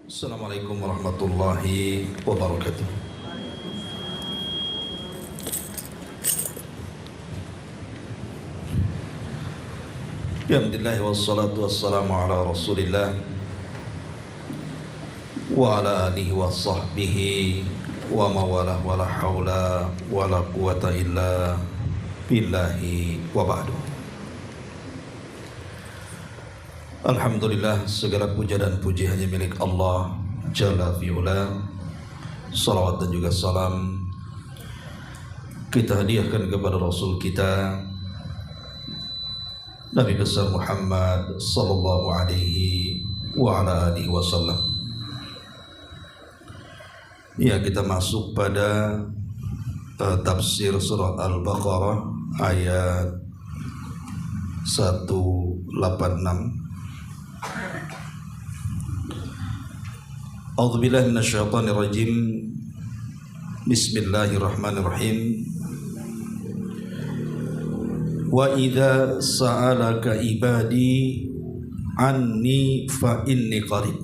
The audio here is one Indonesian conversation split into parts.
Assalamualaikum warahmatullahi wabarakatuh. Alhamdulillah wassalatu wassalamu ala Rasulillah wa ala alihi wa sahbihi wa mawalah wa la hawla wa la quwata illa billahi wa ba'du. Alhamdulillah, segala puja dan puji hanya milik Allah Jalla fi'ula. Salawat dan juga salam kita hadiahkan kepada Rasul kita Nabi besar Muhammad sallallahu alaihi wa ala alihi wasallam. Ya, kita masuk pada tafsir surah Al-Baqarah ayat 186. A'udzubillahi minasyaitonir rajim. Bismillahirrahmanirrahim. Wa idza sa'alaka ibadi anni fa inni qarib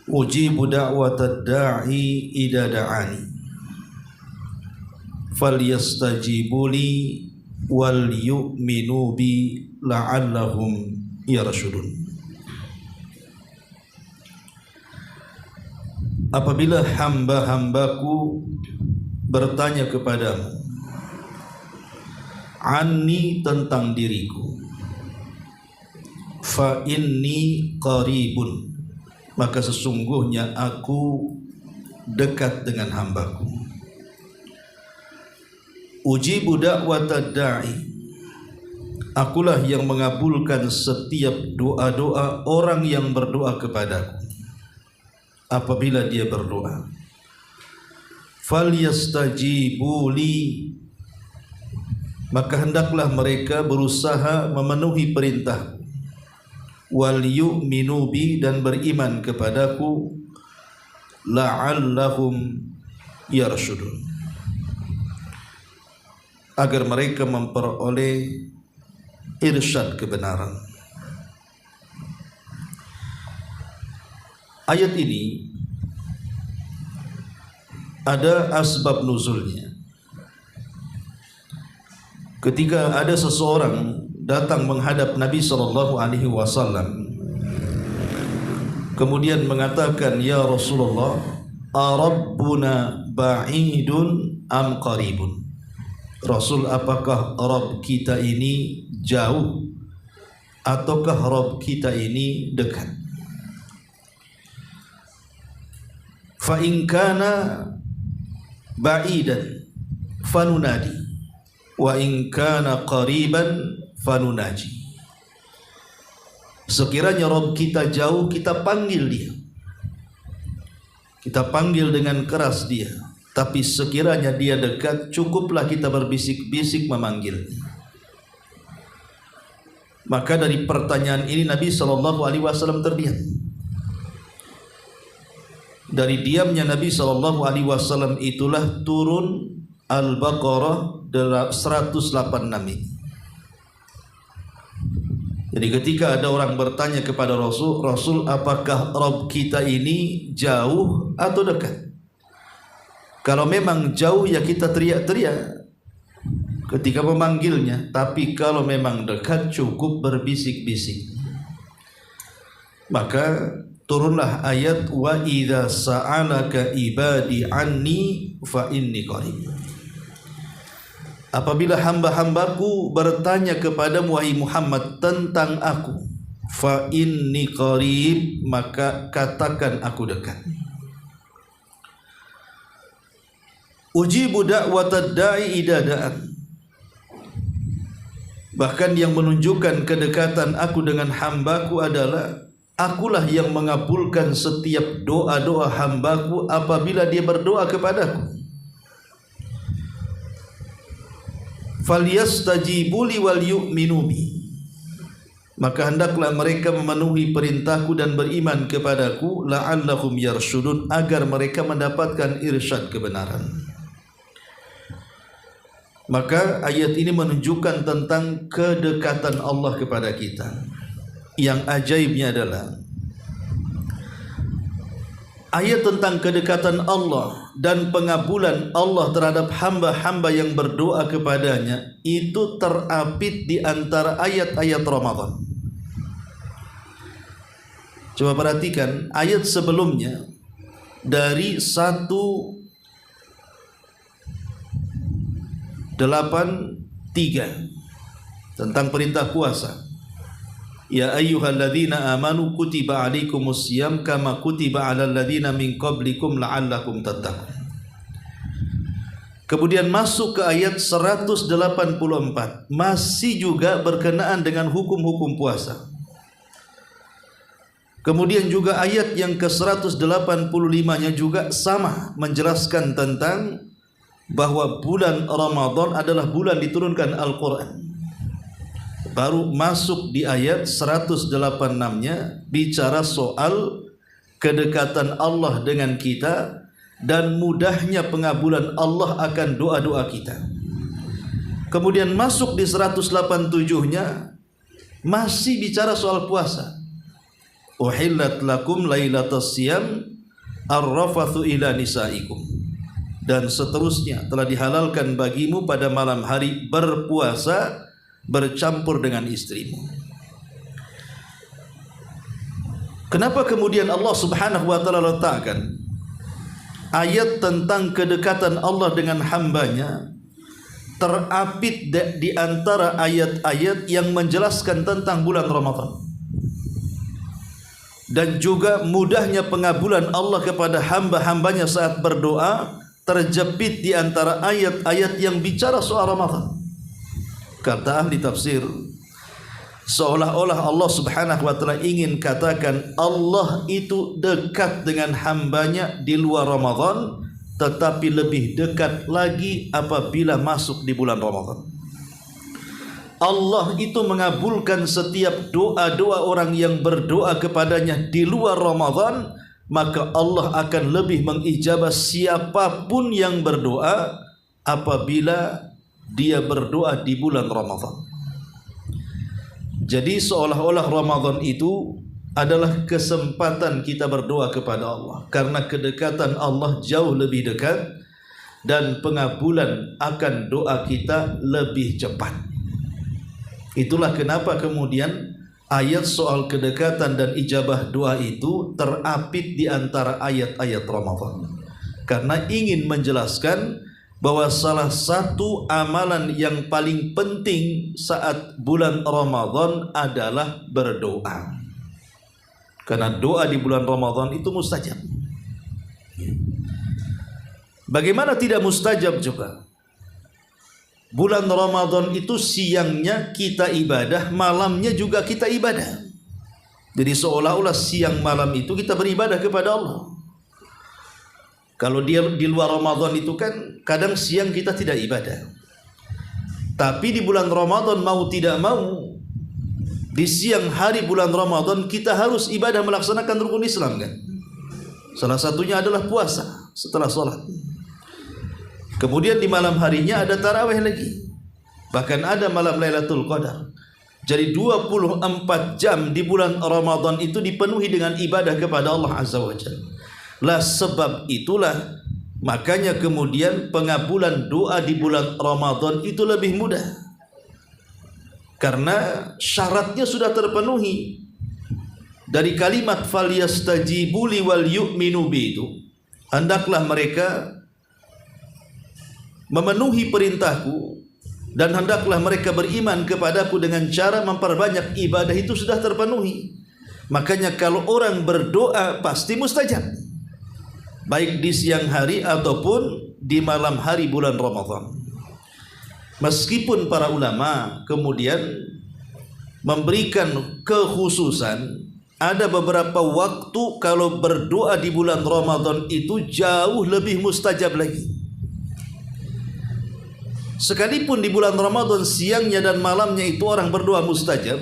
ujibu da'watad da'i idza da'ani falyastajibu li wal yu'minu bi la'allahum yarshudun. Apabila hamba-hambaku bertanya kepadamu anni, tentang diriku, fa inni qaribun, maka sesungguhnya aku dekat dengan hambaku. Ujibu da'watad da'i, akulah yang mengabulkan setiap doa-doa orang yang berdoa kepadaku apabila dia berdoa. Falyastajibu li, maka hendaklah mereka berusaha memenuhi perintahku. Wal yu'minu bi, dan beriman kepadaku. La'allahum yarshudun, agar mereka memperoleh irsyad kebenaran. Ayat ini ada asbab nuzulnya. Ketika ada seseorang datang menghadap Nabi SAW, kemudian mengatakan, ya Rasulullah, arabbuna ba'idun am qaribun? Rasul, apakah Rabb kita ini jauh ataukah Rabb kita ini dekat? Fa in kana ba'idan fanunadi wa in kana qariban fanunaji. Sekiranya Rabb kita jauh, kita panggil dia, kita panggil dengan keras dia. Tapi sekiranya dia dekat, cukuplah kita berbisik-bisik memanggilnya. Maka dari pertanyaan ini Nabi SAW terdiam. Dari diamnya Nabi SAW itulah turun Al-Baqarah 186 ini. Jadi ketika ada orang bertanya kepada Rasul, Rasul, apakah Rabb kita ini jauh atau dekat? Kalau memang jauh, ya kita teriak-teriak ketika memanggilnya. Tapi kalau memang dekat, cukup berbisik-bisik. Maka turunlah ayat wa idza sa'alaka ibadi anni fa inni qarib. Apabila hamba-hambaku bertanya kepadamu wahai Muhammad tentang aku, fa inni qarib, maka katakan aku dekat. Ujibu da'watad da'i idza da'an. Bahkan yang menunjukkan kedekatan aku dengan hambaku adalah akulah yang mengabulkan setiap doa-doa hambaku apabila dia berdoa kepadaku. Falyastajibu li wal yu'minu bi, maka hendaklah mereka memenuhi perintahku dan beriman kepadaku. La'allahum yarshudun, agar mereka mendapatkan irsyad kebenaran. Maka ayat ini menunjukkan tentang kedekatan Allah kepada kita. Yang ajaibnya adalah ayat tentang kedekatan Allah dan pengabulan Allah terhadap hamba-hamba yang berdoa kepadanya itu terapit di antara ayat-ayat Ramadan. Coba perhatikan ayat sebelumnya dari 183 tentang perintah puasa. Ya ayyuhalladzina amanu kutiba alaikumus syiyam kama kutiba alal ladzina min qablikum la'allakum tattaqun. Kemudian masuk ke ayat 184, masih juga berkenaan dengan hukum-hukum puasa. Kemudian juga ayat yang ke-185-nya juga sama, menjelaskan tentang bahwa bulan Ramadan adalah bulan diturunkan Al-Quran. Baru masuk di ayat 186-nya bicara soal kedekatan Allah dengan kita dan mudahnya pengabulan Allah akan doa-doa kita. Kemudian masuk di 187-nya masih bicara soal puasa. Uhillat lakum lailatas siyam ar-rafathu ila nisaikum, dan seterusnya telah dihalalkan bagimu pada malam hari berpuasa bercampur dengan istrimu. Kenapa kemudian Allah Subhanahu wa taala letakkan ayat tentang kedekatan Allah dengan hambanya terapit di antara ayat-ayat yang menjelaskan tentang bulan Ramadan dan juga mudahnya pengabulan Allah kepada hamba-hambanya saat berdoa terjepit di antara ayat-ayat yang bicara soal Ramadan? Kata ahli tafsir, seolah-olah Allah Subhanahu wa taala ingin katakan Allah itu dekat dengan hambanya di luar Ramadan, tetapi lebih dekat lagi apabila masuk di bulan Ramadan. Allah itu mengabulkan setiap doa-doa orang yang berdoa kepadanya di luar Ramadan, maka Allah akan lebih mengijabah siapapun yang berdoa apabila dia berdoa di bulan Ramadan. Jadi seolah-olah Ramadan itu adalah kesempatan kita berdoa kepada Allah, karena kedekatan Allah jauh lebih dekat dan pengabulan akan doa kita lebih cepat. Itulah kenapa kemudian ayat soal kedekatan dan ijabah doa itu terapit di antara ayat-ayat Ramadan, karena ingin menjelaskan bahwa salah satu amalan yang paling penting saat bulan Ramadan adalah berdoa, karena doa di bulan Ramadan itu mustajab. Bagaimana tidak mustajab juga? Bulan Ramadan itu siangnya kita ibadah, malamnya juga kita ibadah. Jadi seolah-olah siang malam itu kita beribadah kepada Allah. Kalau dia di luar Ramadan itu kan kadang siang kita tidak ibadah. Tapi di bulan Ramadan mau tidak mau, di siang hari bulan Ramadan kita harus ibadah melaksanakan rukun Islam kan. Salah satunya adalah puasa setelah sholat. Kemudian di malam harinya ada tarawih lagi. Bahkan ada malam Lailatul Qadar. Jadi 24 jam di bulan Ramadan itu dipenuhi dengan ibadah kepada Allah Azza wa Jalla. Lah sebab itulah makanya kemudian pengabulan doa di bulan Ramadan itu lebih mudah. Karena syaratnya sudah terpenuhi. Dari kalimat falyastajibu li wal yu'minu bi itu, hendaklah mereka memenuhi perintahku dan hendaklah mereka beriman kepadaku dengan cara memperbanyak ibadah, itu sudah terpenuhi. Makanya kalau orang berdoa pasti mustajab, baik di siang hari ataupun di malam hari bulan Ramadan. Meskipun para ulama kemudian memberikan kekhususan, ada beberapa waktu kalau berdoa di bulan Ramadan itu jauh lebih mustajab lagi. Sekalipun di bulan Ramadan siangnya dan malamnya itu orang berdoa mustajab,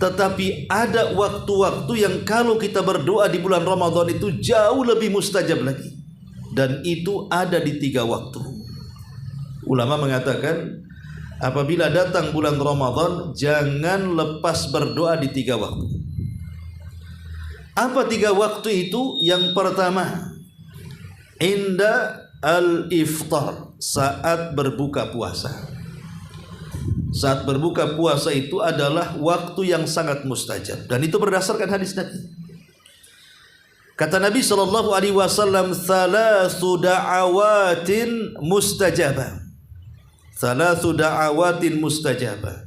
tetapi ada waktu-waktu yang kalau kita berdoa di bulan Ramadan itu jauh lebih mustajab lagi. Dan itu ada di 3 waktu. Ulama mengatakan apabila datang bulan Ramadan jangan lepas berdoa di 3 waktu. Apa 3 waktu itu? Yang pertama, inda al-iftar, saat berbuka puasa. Saat berbuka puasa itu adalah waktu yang sangat mustajab, dan itu berdasarkan hadis Nabi. Kata Nabi SAW, thalathu da'awatin mustajabah. Thalathu da'awatin mustajabah.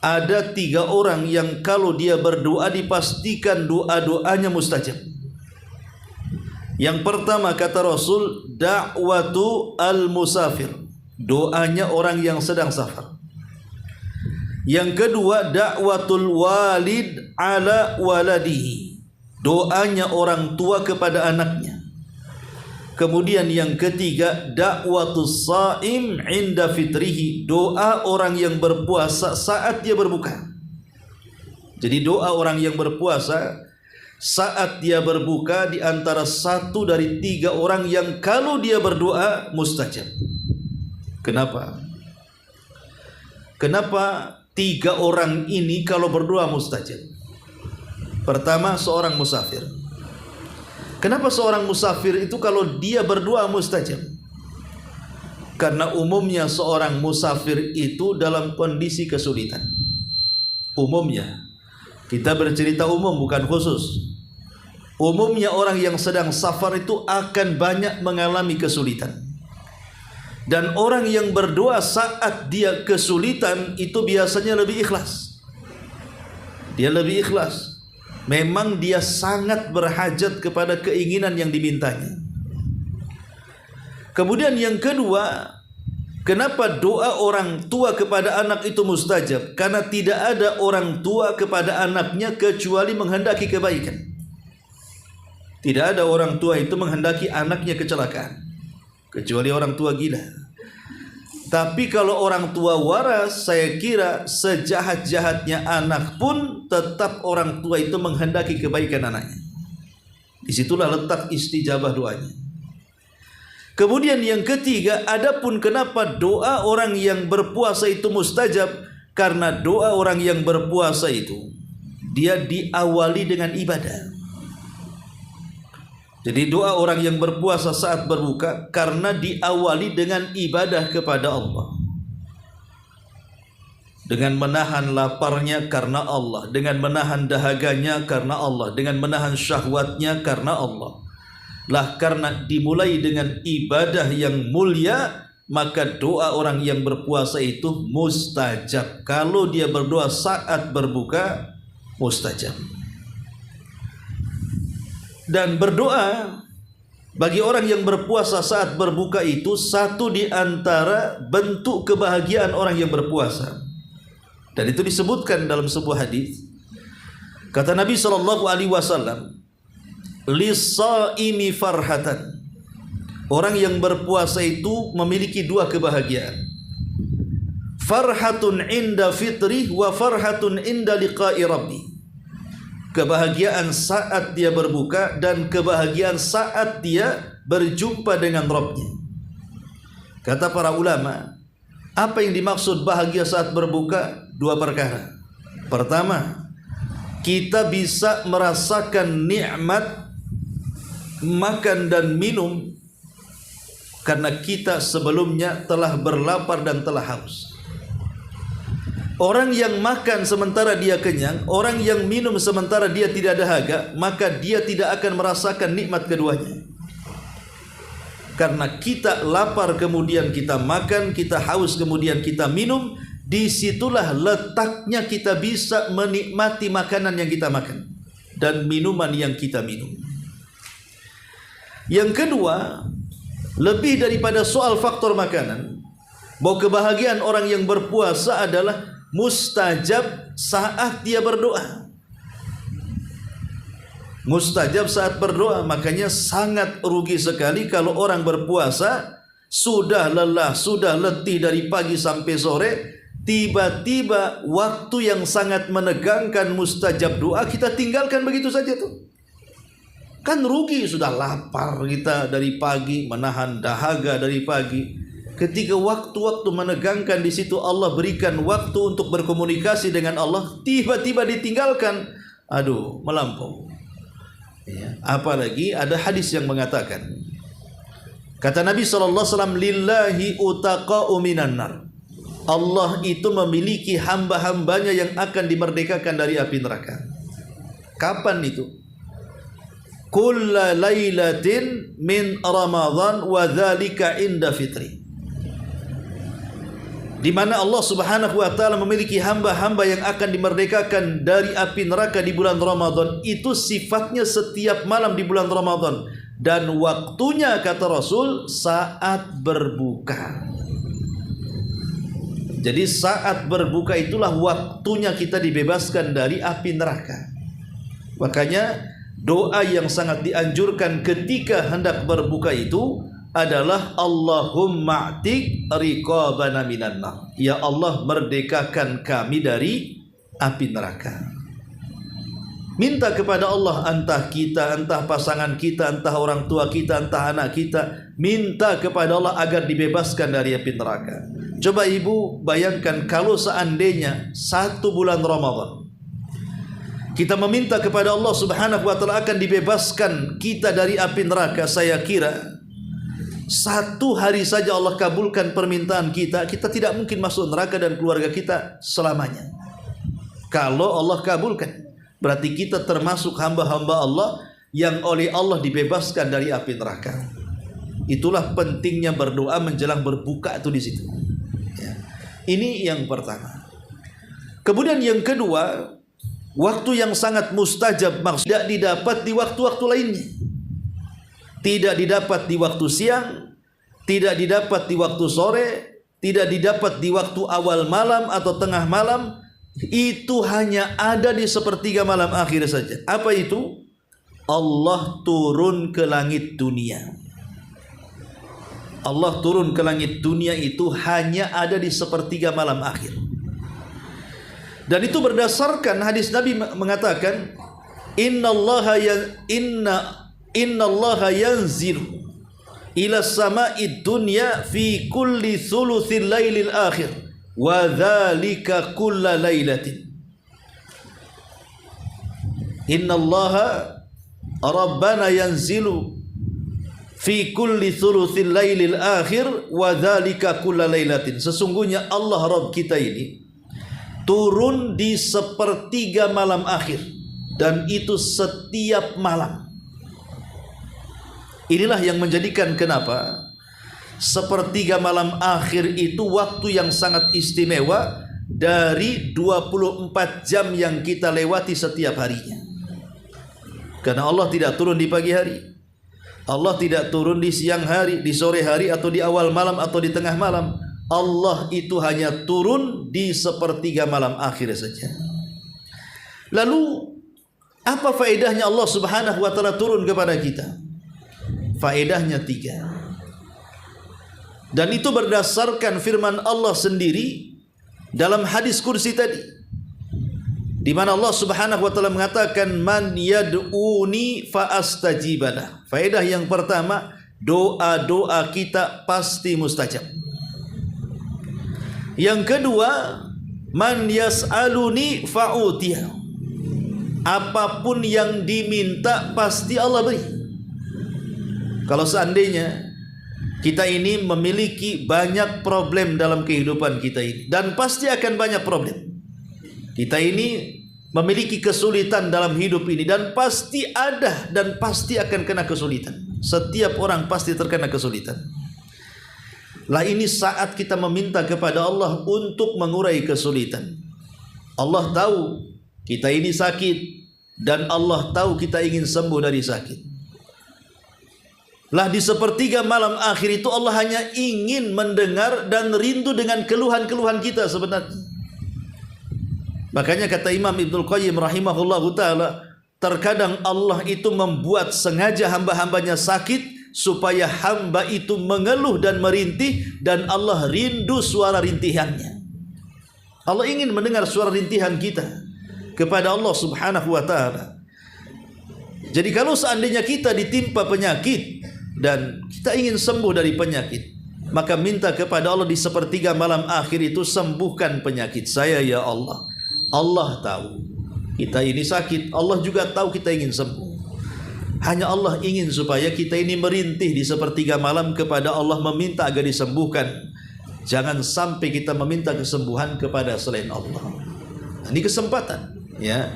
Ada 3 orang yang kalau dia berdoa dipastikan doa-doanya mustajab. Yang pertama kata Rasul, da'watu al-musafir, doanya orang yang sedang safar. Yang kedua, da'watul walid ala waladihi, doanya orang tua kepada anaknya. Kemudian yang ketiga, da'watus sha'im inda fitrihi, doa orang yang berpuasa saat dia berbuka. Jadi doa orang yang berpuasa saat dia berbuka di antara 1 dari 3 orang yang kalau dia berdoa mustajab. Kenapa? Kenapa 3 orang ini kalau berdoa mustajab? Pertama, seorang musafir. Kenapa seorang musafir itu kalau dia berdoa mustajab? Karena umumnya seorang musafir itu dalam kondisi kesulitan. Umumnya, kita bercerita umum bukan khusus. Umumnya orang yang sedang safar itu akan banyak mengalami kesulitan. Dan orang yang berdoa saat dia kesulitan itu biasanya lebih ikhlas. Dia lebih ikhlas. Memang dia sangat berhajat kepada keinginan yang dimintanya. Kemudian yang kedua, kenapa doa orang tua kepada anak itu mustajab? Karena tidak ada orang tua kepada anaknya kecuali menghendaki kebaikan. Tidak ada orang tua itu menghendaki anaknya kecelakaan, kecuali orang tua gila. Tapi kalau orang tua waras, saya kira sejahat-jahatnya anak pun tetap orang tua itu menghendaki kebaikan anaknya. Disitulah letak istijabah doanya. Kemudian yang ketiga, adapun kenapa doa orang yang berpuasa itu mustajab? Karena doa orang yang berpuasa itu dia diawali dengan ibadah. Jadi doa orang yang berpuasa saat berbuka karena diawali dengan ibadah kepada Allah. Dengan menahan laparnya karena Allah, dengan menahan dahaganya karena Allah, dengan menahan syahwatnya karena Allah. Lah karena dimulai dengan ibadah yang mulia, maka doa orang yang berpuasa itu mustajab. Kalau dia berdoa saat berbuka, mustajab. Dan berdoa bagi orang yang berpuasa saat berbuka itu satu di antara bentuk kebahagiaan orang yang berpuasa. Dan itu disebutkan dalam sebuah hadis. Kata Nabi SAW, lis-shaimi farhatan. Orang yang berpuasa itu memiliki 2 kebahagiaan. Farhatun inda fitrih wa farhatun inda liqa'i rabbi. Kebahagiaan saat dia berbuka dan kebahagiaan saat dia berjumpa dengan Rabbnya. Kata para ulama, apa yang dimaksud bahagia saat berbuka? 2 perkara. Pertama, kita bisa merasakan nikmat makan dan minum karena kita sebelumnya telah berlapar dan telah haus. Orang yang makan sementara dia kenyang, orang yang minum sementara dia tidak dahaga, maka dia tidak akan merasakan nikmat keduanya. Karena kita lapar kemudian kita makan, kita haus kemudian kita minum, disitulah letaknya kita bisa menikmati makanan yang kita makan dan minuman yang kita minum. Yang kedua, lebih daripada soal faktor makanan, bahwa kebahagiaan orang yang berpuasa adalah mustajab saat dia berdoa. Mustajab saat berdoa. Makanya sangat rugi sekali kalau orang berpuasa sudah lelah, sudah letih dari pagi sampai sore, tiba-tiba waktu yang sangat menegangkan mustajab doa kita tinggalkan begitu saja tuh. Kan rugi, sudah lapar kita dari pagi, menahan dahaga dari pagi. Ketika waktu-waktu menegangkan di situ Allah berikan waktu untuk berkomunikasi dengan Allah, tiba-tiba ditinggalkan. Aduh, melampau. Ya, apalagi ada hadis yang mengatakan, kata Nabi SAW, lillahi utaqa'u minan nar. Allah itu memiliki hamba-hambanya yang akan dimerdekakan dari api neraka. Kapan itu? Kulla lailatin min Ramadan wa dzalika inda fitri. Di mana Allah Subhanahu wa taala memiliki hamba-hamba yang akan dimerdekakan dari api neraka di bulan Ramadan. Itu sifatnya setiap malam di bulan Ramadan, dan waktunya kata Rasul saat berbuka. Jadi saat berbuka itulah waktunya kita dibebaskan dari api neraka. Makanya doa yang sangat dianjurkan ketika hendak berbuka itu adalah Allahumma a'tiq riqabana minan nar. Ya Allah, merdekakan kami dari api neraka. Minta kepada Allah, entah kita, entah pasangan kita, entah orang tua kita, entah anak kita, minta kepada Allah agar dibebaskan dari api neraka. Coba ibu bayangkan kalau seandainya 1 bulan Ramadan kita meminta kepada Allah Subhanahu wa taala akan dibebaskan kita dari api neraka, saya kira 1 hari saja Allah kabulkan permintaan kita, kita tidak mungkin masuk neraka dan keluarga kita selamanya. Kalau Allah kabulkan, berarti kita termasuk hamba-hamba Allah yang oleh Allah dibebaskan dari api neraka. Itulah pentingnya berdoa menjelang berbuka itu di situ. Ya. Ini yang pertama. Kemudian yang kedua, waktu yang sangat mustajab, maksudnya tidak didapat di waktu-waktu lainnya. Tidak didapat di waktu siang, tidak didapat di waktu sore, tidak didapat di waktu awal malam atau tengah malam. Itu hanya ada di sepertiga malam akhir saja. Apa itu? Allah turun ke langit dunia. Allah turun ke langit dunia itu hanya ada di sepertiga malam akhir. Dan itu berdasarkan hadis Nabi mengatakan, innallaha yanzilu ila sama'id dunya fi kulli thuluthil lailil akhir wa dzalika kulla lailatin. Innallaha rabbana yanzilu fi kulli thuluthil lailil akhir wa dzalika kulla lailatin. Sesungguhnya Allah Rabb kita ini turun di sepertiga malam akhir, dan itu setiap malam. Inilah yang menjadikan kenapa sepertiga malam akhir itu waktu yang sangat istimewa dari 24 jam yang kita lewati setiap harinya. Karena Allah tidak turun di pagi hari, Allah tidak turun di siang hari, di sore hari, atau di awal malam, atau di tengah malam. Allah itu hanya turun di sepertiga malam akhir saja. Lalu apa faedahnya Allah Subhanahu wa taala turun kepada kita? Faedahnya 3. Dan itu berdasarkan firman Allah sendiri dalam hadis kursi tadi, di mana Allah Subhanahu wa taala mengatakan, man yad'uni fa astajibalah. Faedah yang pertama, doa-doa kita pasti mustajab. Yang kedua, man yas'aluni fa'utiyah. Apapun yang diminta pasti Allah beri. Kalau seandainya kita ini memiliki banyak problem dalam kehidupan kita ini, dan pasti akan banyak problem. Kita ini memiliki kesulitan dalam hidup ini, dan pasti ada dan pasti akan kena kesulitan. Setiap orang pasti terkena kesulitan. Lah ini saat kita meminta kepada Allah untuk mengurai kesulitan. Allah tahu kita ini sakit, dan Allah tahu kita ingin sembuh dari sakit. Lah di sepertiga malam akhir itu Allah hanya ingin mendengar dan rindu dengan keluhan-keluhan kita sebenarnya. Makanya kata Imam Ibnul Qayyim rahimahullahu ta'ala, terkadang Allah itu membuat sengaja hamba-hambanya sakit supaya hamba itu mengeluh dan merintih, dan Allah rindu suara rintihannya. Allah ingin mendengar suara rintihan kita kepada Allah Subhanahu wa ta'ala. Jadi kalau seandainya kita ditimpa penyakit dan kita ingin sembuh dari penyakit, maka minta kepada Allah di sepertiga malam akhir itu, sembuhkan penyakit saya ya Allah. Allah tahu kita ini sakit, Allah juga tahu kita ingin sembuh. Hanya Allah ingin supaya kita ini merintih di sepertiga malam kepada Allah, meminta agar disembuhkan. Jangan sampai kita meminta kesembuhan kepada selain Allah. Ini kesempatan, ya.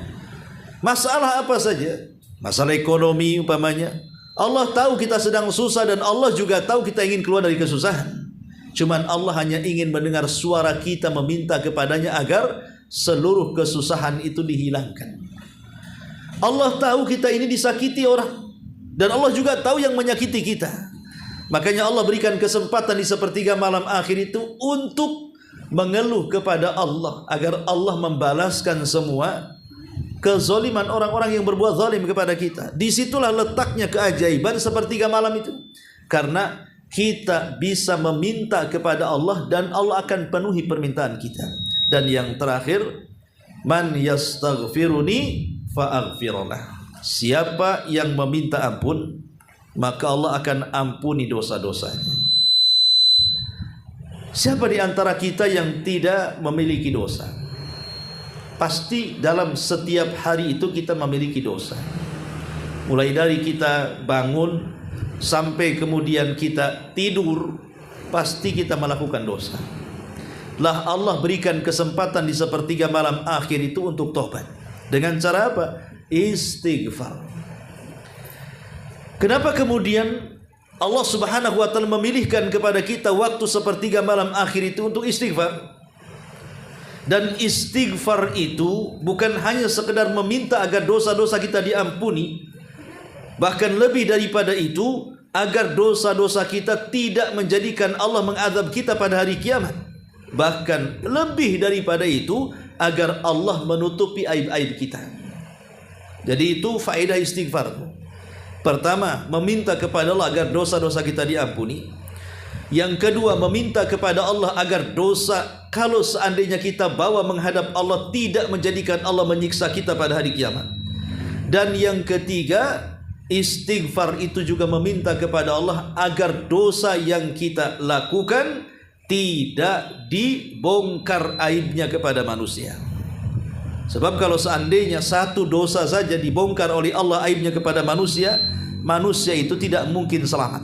Masalah apa saja, masalah ekonomi umpamanya, Allah tahu kita sedang susah dan Allah juga tahu kita ingin keluar dari kesusahan. Cuman Allah hanya ingin mendengar suara kita meminta kepadanya agar seluruh kesusahan itu dihilangkan. Allah tahu kita ini disakiti orang, dan Allah juga tahu yang menyakiti kita. Makanya Allah berikan kesempatan di sepertiga malam akhir itu untuk mengeluh kepada Allah agar Allah membalaskan semua kezaliman orang-orang yang berbuat zalim kepada kita. Disitulah letaknya keajaiban sepertiga malam itu, karena kita bisa meminta kepada Allah dan Allah akan penuhi permintaan kita. Dan yang terakhir, man yastaghfiruni fa'aghfirullah. Siapa yang meminta ampun, maka Allah akan ampuni dosa-dosanya. Siapa di antara kita yang tidak memiliki dosa? Pasti dalam setiap hari itu kita memiliki dosa. Mulai dari kita bangun sampai kemudian kita tidur, pasti kita melakukan dosa. Lah Allah berikan kesempatan di sepertiga malam akhir itu untuk tobat. Dengan cara apa? Istighfar. Kenapa kemudian Allah Subhanahu wa taala memilihkan kepada kita waktu sepertiga malam akhir itu untuk istighfar? Dan istighfar itu bukan hanya sekedar meminta agar dosa-dosa kita diampuni, bahkan lebih daripada itu, agar dosa-dosa kita tidak menjadikan Allah mengazab kita pada hari kiamat. Bahkan lebih daripada itu, agar Allah menutupi aib-aib kita. Jadi itu faedah istighfar. Pertama, meminta kepada Allah agar dosa-dosa kita diampuni. Yang kedua, meminta kepada Allah agar dosa, kalau seandainya kita bawa menghadap Allah, tidak menjadikan Allah menyiksa kita pada hari kiamat. Dan yang ketiga, istighfar itu juga meminta kepada Allah agar dosa yang kita lakukan tidak dibongkar aibnya kepada manusia. Sebab kalau seandainya satu dosa saja dibongkar oleh Allah aibnya kepada manusia, manusia itu tidak mungkin selamat.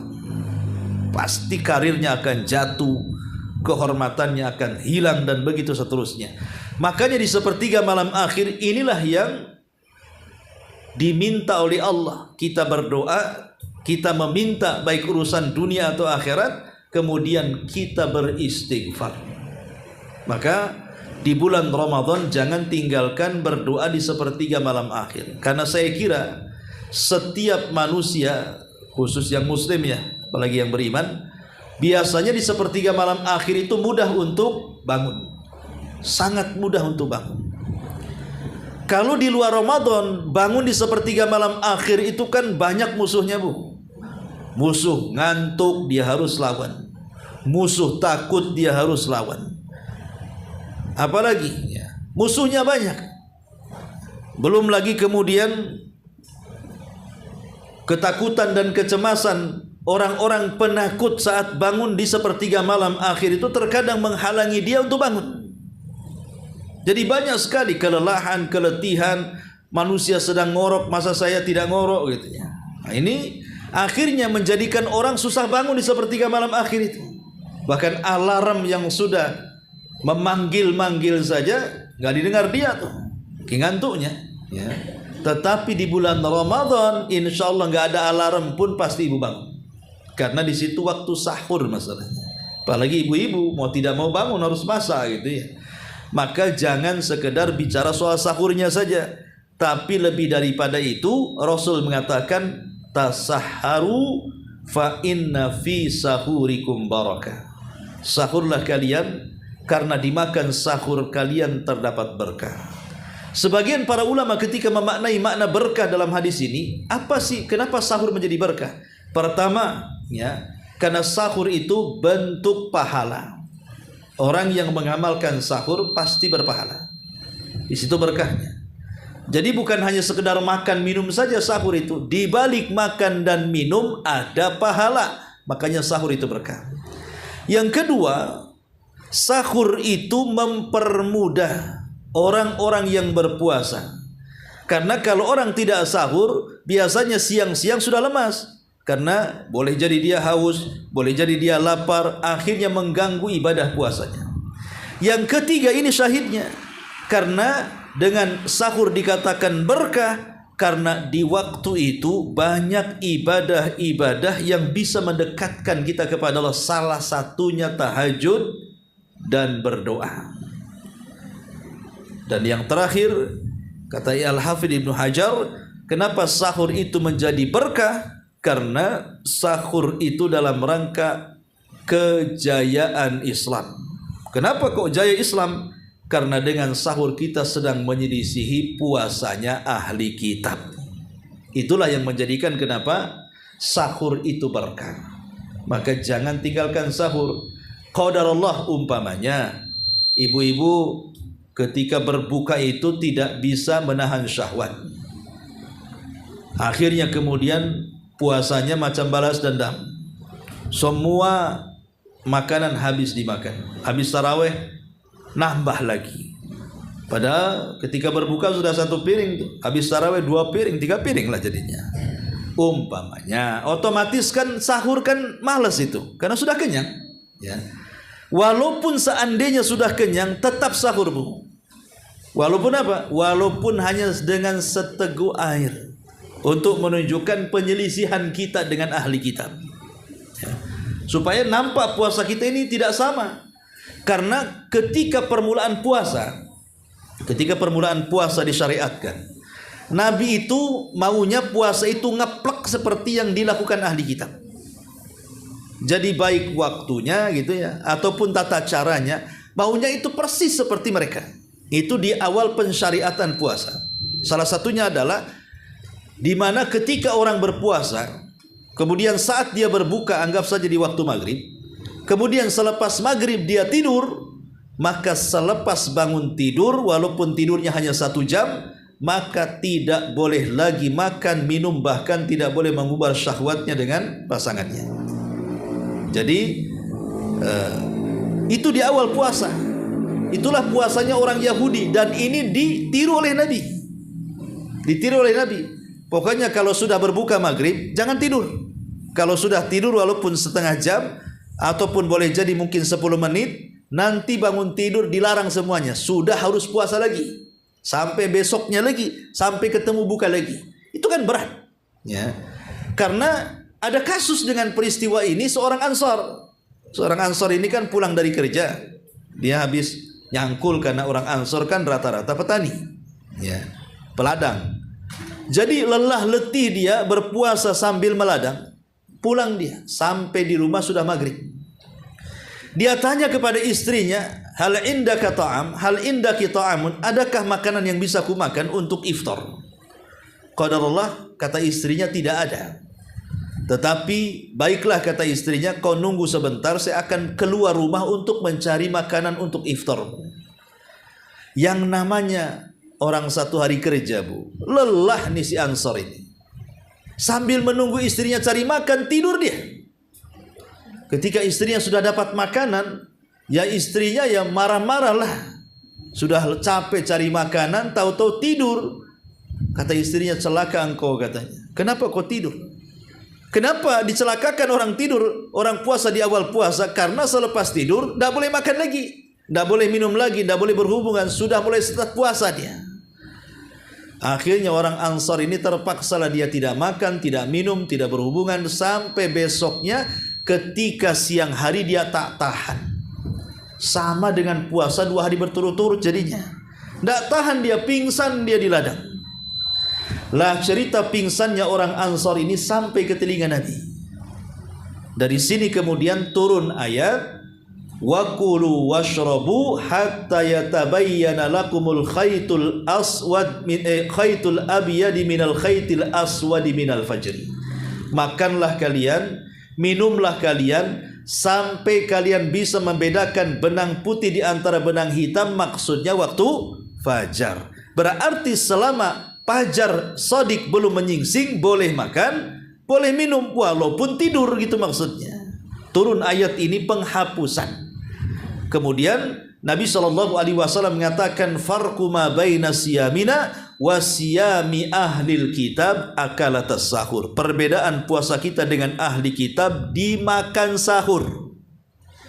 Pasti karirnya akan jatuh, kehormatannya akan hilang, dan begitu seterusnya. Makanya di sepertiga malam akhir inilah yang diminta oleh Allah. Kita berdoa, kita meminta baik urusan dunia atau akhirat, kemudian kita beristighfar. Maka di bulan Ramadan jangan tinggalkan berdoa di sepertiga malam akhir. Karena saya kira setiap manusia, khusus yang muslim ya, apalagi yang beriman, biasanya di sepertiga malam akhir itu mudah untuk bangun. Sangat mudah untuk bangun. Kalau di luar Ramadan, bangun di sepertiga malam akhir itu kan banyak musuhnya, Bu. Musuh ngantuk dia harus lawan, musuh takut dia harus lawan. Apalagi ya, musuhnya banyak. Belum lagi kemudian ketakutan dan kecemasan orang-orang penakut saat bangun di sepertiga malam akhir itu terkadang menghalangi dia untuk bangun. Jadi banyak sekali kelelahan, keletihan, manusia sedang ngorok, masa saya tidak ngorok gitu ya. Nah, ini akhirnya menjadikan orang susah bangun di sepertiga malam akhir itu. Bahkan alarm yang sudah memanggil-manggil saja nggak didengar dia tuh, ngantuknya ya. Tetapi di bulan Ramadan, insya Allah nggak ada alarm pun pasti ibu bangun, karena di situ waktu sahur masalahnya. Apalagi ibu-ibu mau tidak mau bangun harus masak gitu ya. Maka jangan sekedar bicara soal sahurnya saja, tapi lebih daripada itu Rasul mengatakan tasahharu fa inna fi sahurikum barakah. Sahurlah kalian, karena dimakan sahur kalian terdapat berkah. Sebagian para ulama ketika memaknai makna berkah dalam hadis ini, apa sih kenapa sahur menjadi berkah? Pertama, ya, karena sahur itu bentuk pahala. Orang yang mengamalkan sahur pasti berpahala. Di situ berkahnya. Jadi bukan hanya sekedar makan minum saja sahur itu, di balik makan dan minum ada pahala. Makanya sahur itu berkah. Yang kedua, sahur itu mempermudah orang-orang yang berpuasa. Karena kalau orang tidak sahur, biasanya siang-siang sudah lemas. Karena boleh jadi dia haus, boleh jadi dia lapar, akhirnya mengganggu ibadah puasanya. Yang ketiga ini syahidnya. Karena dengan sahur dikatakan berkah, karena di waktu itu banyak ibadah-ibadah yang bisa mendekatkan kita kepada Allah. Salah satunya tahajud dan berdoa. Dan yang terakhir, kata Al-Hafidz Ibnu Hajar, kenapa sahur itu menjadi berkah? Karena sahur itu dalam rangka kejayaan Islam. Kenapa kok jaya Islam? Karena dengan sahur kita sedang menyelisihi puasanya ahli kitab. Itulah yang menjadikan kenapa sahur itu berkah. Maka jangan tinggalkan sahur. Qadarullah umpamanya, ibu-ibu ketika berbuka itu tidak bisa menahan syahwat. Akhirnya kemudian puasanya macam balas dendam. Semua makanan habis dimakan. Habis tarawih nambah lagi. Padahal ketika berbuka sudah 1 piring, habis tarawih 2 piring, 3 piring lah jadinya. Umpamanya, otomatis kan sahur kan malas itu, karena sudah kenyang. Ya. Walaupun seandainya sudah kenyang, tetap sahur bu. Walaupun apa? Walaupun hanya dengan seteguk air, untuk menunjukkan penyelisihan kita dengan ahli kitab. Ya. Supaya nampak puasa kita ini tidak sama. Karena ketika permulaan puasa disyariatkan, Nabi itu maunya puasa itu ngeplek seperti yang dilakukan ahli kitab. Jadi baik waktunya gitu ya, ataupun tata caranya, maunya itu persis seperti mereka. Itu di awal pensyariatan puasa. Salah satunya adalah di mana ketika orang berpuasa, kemudian saat dia berbuka, anggap saja di waktu maghrib, kemudian selepas maghrib dia tidur, maka selepas bangun tidur, walaupun tidurnya hanya 1 jam, maka tidak boleh lagi makan, minum, bahkan tidak boleh mengubah syahwatnya dengan pasangannya. Jadi itu di awal puasa. Itulah puasanya orang Yahudi, dan ini ditiru oleh Nabi. Ditiru oleh Nabi. Pokoknya kalau sudah berbuka maghrib, jangan tidur. Kalau sudah tidur walaupun setengah jam, ataupun boleh jadi mungkin 10 menit, nanti bangun tidur dilarang semuanya. Sudah harus puasa lagi. Sampai besoknya lagi, sampai ketemu buka lagi. Itu kan berat. Ya. Karena ada kasus dengan peristiwa ini, seorang Ansor. Seorang Ansor ini kan pulang dari kerja. Dia habis nyangkul, karena orang Ansor kan rata-rata petani. Ya. Peladang. Jadi lelah letih dia berpuasa sambil meladang. Pulang dia, sampai di rumah sudah maghrib. Dia tanya kepada istrinya, hal indaka ta'am, hal indaki ta'amun, adakah makanan yang bisa ku makan untuk iftar? Qadarullah, kata istrinya, tidak ada. Tetapi baiklah, kata istrinya, kau nunggu sebentar, saya akan keluar rumah untuk mencari makanan untuk iftar. Yang namanya orang 1 hari kerja bu, lelah nih si Ansor ini. Sambil menunggu istrinya cari makan, tidur dia. Ketika istrinya sudah dapat makanan, ya istrinya ya marah-marah lah. Sudah capek cari makanan, tahu-tahu tidur. Kata istrinya, celaka engkau, katanya. Kenapa kau tidur? Kenapa dicelakakan orang tidur, orang puasa di awal puasa? Karena selepas tidur, tidak boleh makan lagi, tidak boleh minum lagi, tidak boleh berhubungan. Sudah mulai start puasa dia. Akhirnya orang Ansar ini terpaksa lah dia tidak makan, tidak minum, tidak berhubungan sampai besoknya. Ketika siang hari dia tak tahan. Sama dengan puasa 2 hari berturut-turut jadinya. Tidak tahan dia, pingsan dia di ladang. Lah cerita pingsannya orang Ansar ini sampai ke telinga Nabi. Dari sini kemudian turun ayat, wa kulu washrabu hatta yatabayyana lakumul khaytul aswad min khaytul abyadi minal khaytil aswadi minal fajri. Makanlah kalian, minumlah kalian sampai kalian bisa membedakan benang putih di antara benang hitam, maksudnya waktu fajar. Berarti selama fajar shadiq belum menyingsing, boleh makan, boleh minum walaupun tidur, gitu maksudnya. Turun ayat ini penghapusan. Kemudian Nabi SAW mengatakan farqu ma baina siyamina wa siyami ahlil kitab akalatas sahur. Perbedaan puasa kita dengan ahli kitab dimakan sahur.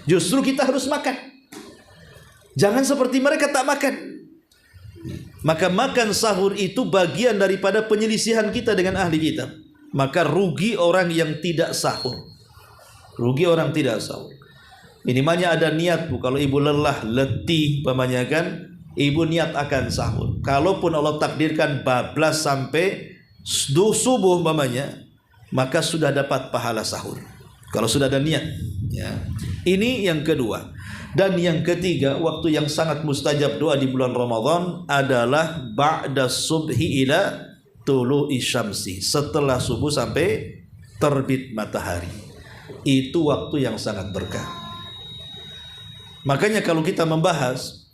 Justru kita harus makan. Jangan seperti mereka tak makan. Maka makan sahur itu bagian daripada penyelisihan kita dengan ahli kitab. Maka rugi orang yang tidak sahur. Rugi orang tidak sahur. Minimalnya ada niat, Bu. Kalau ibu lelah, letih, umpamanya kan, ibu niat akan sahur. Kalaupun Allah takdirkan bablas sampai subuh umpamanya, maka sudah dapat pahala sahur. Kalau sudah ada niat, ya. Ini yang kedua. Dan yang ketiga, waktu yang sangat mustajab doa di bulan Ramadan adalah ba'da subhi ila tulu'i syamsi. Setelah subuh sampai terbit matahari. Itu waktu yang sangat berkah. Makanya kalau kita membahas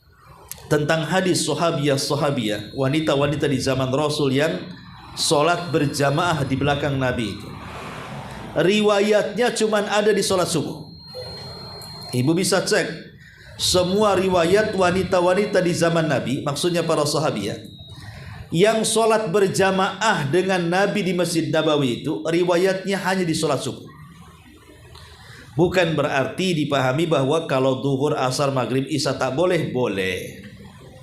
tentang hadis sahabiyah, wanita-wanita di zaman Rasul yang sholat berjamaah di belakang Nabi itu, riwayatnya cuma ada di sholat subuh. Ibu bisa cek semua riwayat wanita-wanita di zaman Nabi, maksudnya para sahabiyah, yang sholat berjamaah dengan Nabi di Masjid Nabawi itu, riwayatnya hanya di sholat subuh. Bukan berarti dipahami bahwa kalau duhur, asar, maghrib, isya tak boleh. Boleh.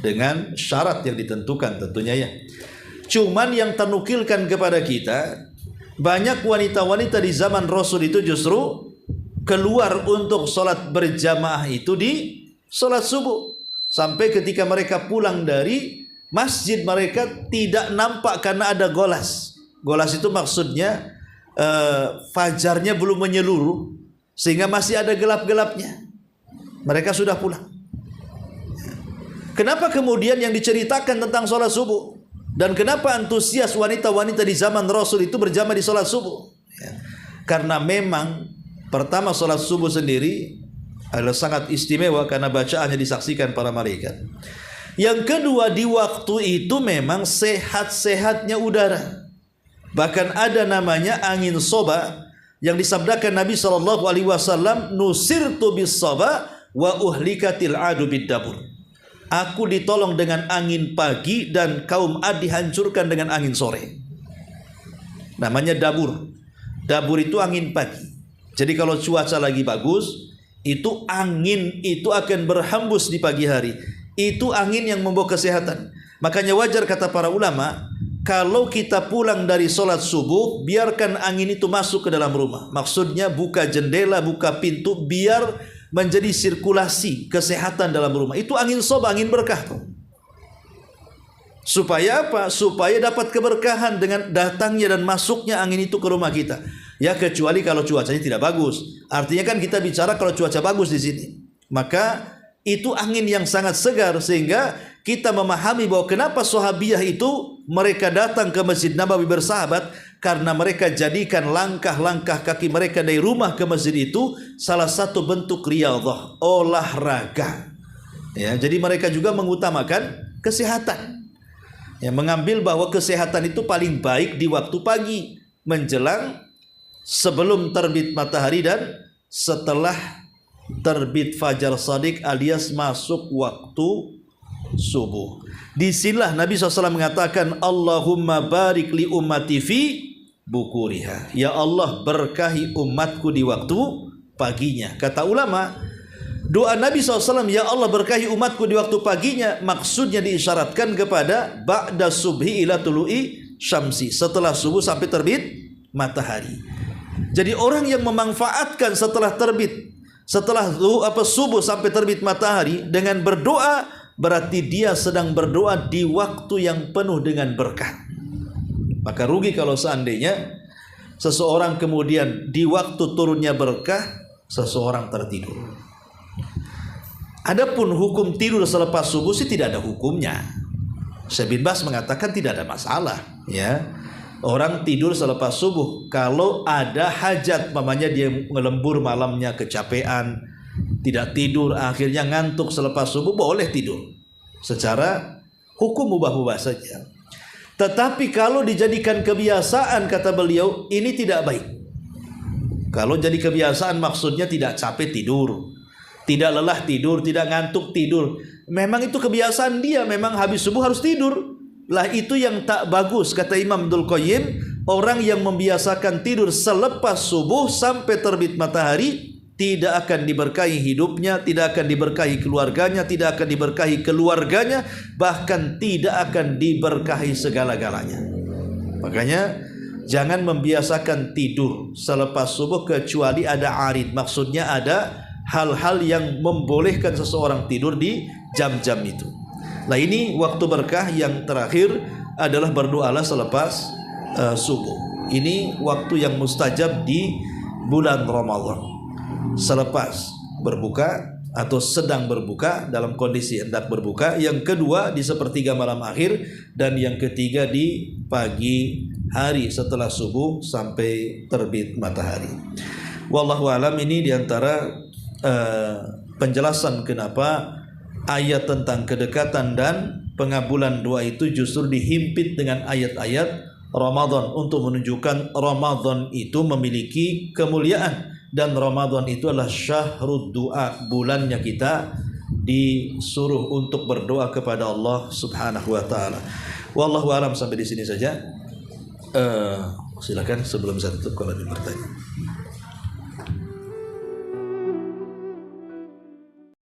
Dengan syarat yang ditentukan tentunya ya. Cuman yang ternukilkan kepada kita, banyak wanita-wanita di zaman Rasul itu justru keluar untuk sholat berjamaah itu di sholat subuh. Sampai ketika mereka pulang dari masjid mereka tidak nampak karena ada golas. Golas itu maksudnya fajarnya belum menyeluruh, sehingga masih ada gelap-gelapnya. Mereka sudah pulang. Kenapa kemudian yang diceritakan tentang sholat subuh? Dan kenapa antusias wanita-wanita di zaman Rasul itu berjamaah di sholat subuh? Karena memang pertama sholat subuh sendiri adalah sangat istimewa karena bacaannya disaksikan para malaikat. Yang kedua, di waktu itu memang sehat-sehatnya udara. Bahkan ada namanya angin soba, yang disabdakan Nabi SAW, nusirtu bis soba wa uhlikatil adu bid dabur. Aku ditolong dengan angin pagi dan kaum Ad dihancurkan dengan angin sore. Namanya dabur. Dabur itu angin pagi. Jadi kalau cuaca lagi bagus, itu angin itu akan berhembus di pagi hari. Itu angin yang membawa kesehatan. Makanya wajar kata para ulama, kalau kita pulang dari sholat subuh, biarkan angin itu masuk ke dalam rumah. Maksudnya buka jendela, buka pintu, biar menjadi sirkulasi kesehatan dalam rumah. Itu angin soba, angin berkah. Supaya apa? Supaya dapat keberkahan dengan datangnya dan masuknya angin itu ke rumah kita. Ya kecuali kalau cuacanya tidak bagus. Artinya kan kita bicara kalau cuaca bagus di sini. Maka itu angin yang sangat segar sehingga kita memahami bahwa kenapa sahabiyah itu mereka datang ke Masjid Nabawi bersahabat, karena mereka jadikan langkah-langkah kaki mereka dari rumah ke masjid itu salah satu bentuk riyadhah, olahraga. Ya, jadi mereka juga mengutamakan kesehatan. Ya, mengambil bahwa kesehatan itu paling baik di waktu pagi, menjelang sebelum terbit matahari dan setelah terbit fajar shadiq alias masuk waktu subuh. Disinilah Nabi SAW mengatakan, Allahumma barik li ummati fi bukuriha. Ya Allah, berkahi umatku di waktu paginya. Kata ulama, doa Nabi SAW, ya Allah berkahi umatku di waktu paginya, maksudnya diisyaratkan kepada ba'da subhi ila tulu'i syamsi, setelah subuh sampai terbit matahari. Jadi orang yang memanfaatkan setelah terbit, setelah subuh sampai terbit matahari dengan berdoa, berarti dia sedang berdoa di waktu yang penuh dengan berkah. Maka rugi kalau seandainya seseorang kemudian di waktu turunnya berkah, seseorang tertidur. Adapun hukum tidur selepas subuh sih tidak ada hukumnya. Syekh bin Baz mengatakan tidak ada masalah, ya. Orang tidur selepas subuh kalau ada hajat, mamanya dia ngelembur malamnya kecapean, tidak tidur, akhirnya ngantuk selepas subuh, boleh tidur. Secara hukum mubah-mubah saja. Tetapi kalau dijadikan kebiasaan, kata beliau, ini tidak baik. Kalau jadi kebiasaan maksudnya tidak capek tidur, Tidak lelah tidur, tidak ngantuk tidur. Memang itu kebiasaan dia, memang habis subuh harus tidur. Lah itu yang tak bagus, kata Imam Ibnul Qayyim. Orang yang membiasakan tidur selepas subuh sampai terbit matahari tidak akan diberkahi hidupnya, tidak akan diberkahi keluarganya, tidak akan diberkahi keluarganya, bahkan tidak akan diberkahi segala-galanya. Makanya jangan membiasakan tidur selepas subuh kecuali ada arid. Maksudnya ada hal-hal yang membolehkan seseorang tidur di jam-jam itu. Nah ini waktu berkah yang terakhir adalah berdoalah selepas subuh. Ini waktu yang mustajab di bulan Ramadan. Selepas berbuka atau sedang berbuka, dalam kondisi hendak berbuka. Yang kedua di sepertiga malam akhir, dan yang ketiga di pagi hari setelah subuh sampai terbit matahari. Wallahu alam. Ini diantara penjelasan kenapa ayat tentang kedekatan dan pengabulan doa itu justru dihimpit dengan ayat-ayat Ramadan untuk menunjukkan Ramadan itu memiliki kemuliaan, dan Ramadan itu adalah syahrud doa, bulannya kita disuruh untuk berdoa kepada Allah Subhanahu wa taala. Wallahu alam. Sampai di sini saja. Silakan sebelum saya tutup kalau ada bertanya.